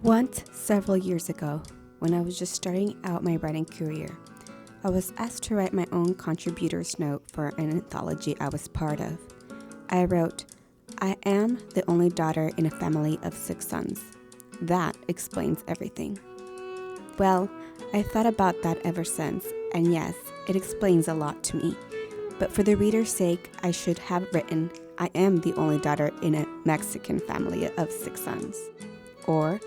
Once, several years ago, when I was just starting out my writing career, I was asked to write my own contributor's note for an anthology I was part of. I wrote, "I am the only daughter in a family of 6 sons. That explains everything." Well, I thought about that ever since, and yes, it explains a lot to me. But for the reader's sake, I should have written, "I am the only daughter in a Mexican family of 6 sons." Or,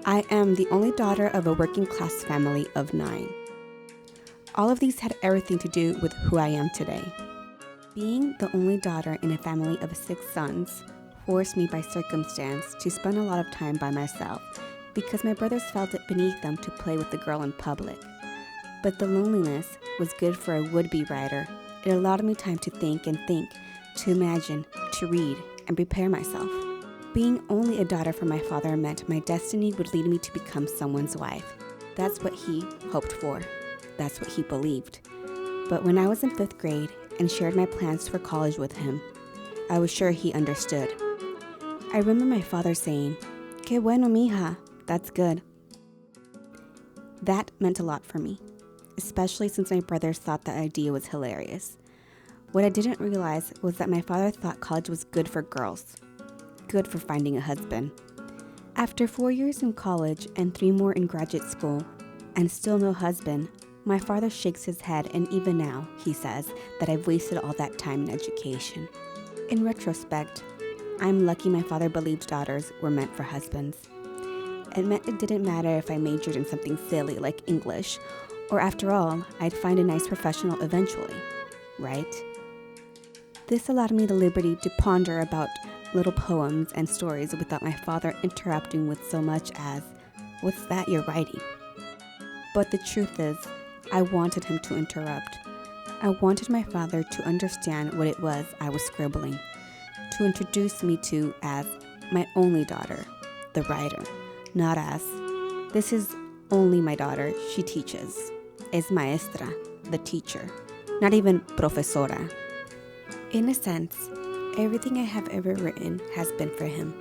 "I am the only daughter of a working class family of 9. All of these had everything to do with who I am today. Being the only daughter in a family of 6 sons forced me by circumstance to spend a lot of time by myself because my brothers felt it beneath them to play with the girl in public. But the loneliness was good for a would-be writer. It allowed me time to think, to imagine, to read, and prepare myself. Being only a daughter from my father meant my destiny would lead me to become someone's wife. That's what he hoped for. That's what he believed. But when I was in 5th grade and shared my plans for college with him, I was sure he understood. I remember my father saying, "Qué bueno, mija, that's good." That meant a lot for me, especially since my brothers thought the idea was hilarious. What I didn't realize was that my father thought college was good for girls. Good for finding a husband. After 4 years in college and 3 more in graduate school, and still no husband, my father shakes his head, and even now, he says that I've wasted all that time in education. In retrospect, I'm lucky my father believed daughters were meant for husbands. It meant it didn't matter if I majored in something silly like English, or after all, I'd find a nice professional eventually, right? This allowed me the liberty to ponder about little poems and stories without my father interrupting with so much as, "What's that you're writing?" But the truth is, I wanted him to interrupt. I wanted my father to understand what it was I was scribbling, to introduce me to as my only daughter, the writer, not as, "This is only my daughter, she teaches," es maestra, the teacher, not even profesora. In a sense, everything I have ever written has been for him,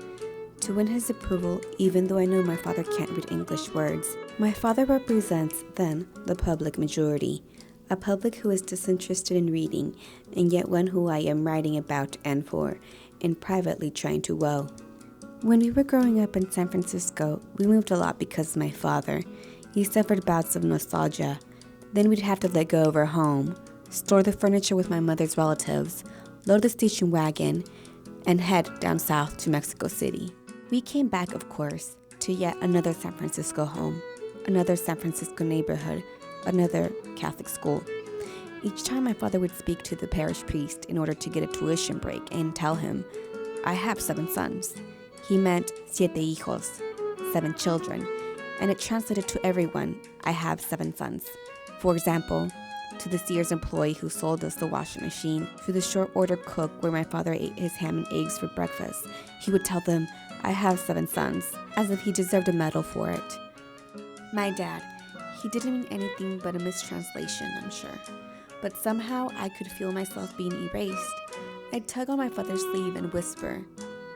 to win his approval even though I know my father can't read English words. My father represents, then, the public majority, a public who is disinterested in reading, and yet one who I am writing about and for, and privately trying to woo. When we were growing up in San Francisco, we moved a lot because of my father. He suffered bouts of nostalgia. Then we'd have to let go of our home, store the furniture with my mother's relatives, load the station wagon, and head down south to Mexico City. We came back, of course, to yet another San Francisco home, another San Francisco neighborhood, another Catholic school. Each time my father would speak to the parish priest in order to get a tuition break and tell him, "I have 7 sons." He meant 7 hijos, 7 children, and it translated to everyone, "I have 7 sons." For example, to the Sears employee who sold us the washing machine, to the short order cook where my father ate his ham and eggs for breakfast, he would tell them, "I have 7 sons," as if he deserved a medal for it. My dad, he didn't mean anything but a mistranslation, I'm sure. But somehow I could feel myself being erased. I'd tug on my father's sleeve and whisper,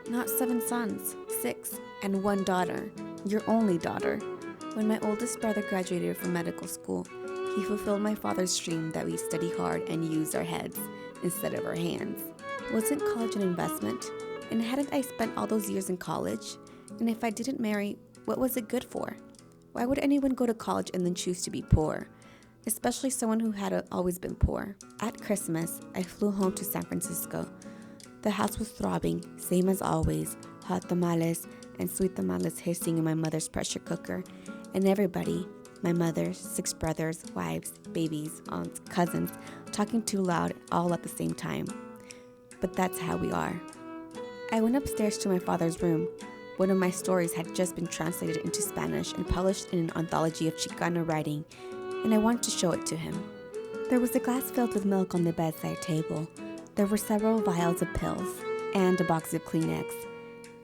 "Not 7 sons, 6, and 1 daughter, your only daughter." When my oldest brother graduated from medical school, he fulfilled my father's dream that we study hard and use our heads instead of our hands. Wasn't college an investment? And hadn't I spent all those years in college? And if I didn't marry, what was it good for? Why would anyone go to college and then choose to be poor? Especially someone who had always been poor. At Christmas, I flew home to San Francisco. The house was throbbing, same as always, hot tamales and sweet tamales hissing in my mother's pressure cooker, and everybody, my mother, 6 brothers, wives, babies, aunts, cousins, talking too loud all at the same time. But that's how we are. I went upstairs to my father's room. One of my stories had just been translated into Spanish and published in an anthology of Chicano writing, and I wanted to show it to him. There was a glass filled with milk on the bedside table. There were several vials of pills and a box of Kleenex.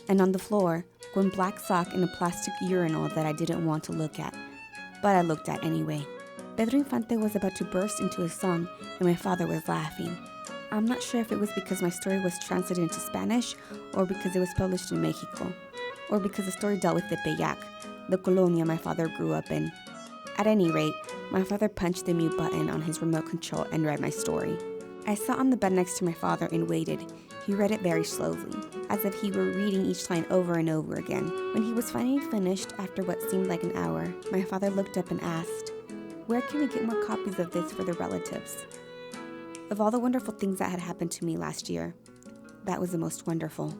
And on the floor, one black sock in a plastic urinal that I didn't want to look at, but I looked at anyway. Pedro Infante was about to burst into a song, and my father was laughing. I'm not sure if it was because my story was translated into Spanish or because it was published in Mexico. or because the story dealt with the Tepeyac, the colonia my father grew up in. At any rate, my father punched the mute button on his remote control and read my story. I sat on the bed next to my father and waited. He read it very slowly, as if he were reading each line over and over again. When he was finally finished, after what seemed like an hour, my father looked up and asked, "Where can we get more copies of this for the relatives?" Of all the wonderful things that had happened to me last year, that was the most wonderful.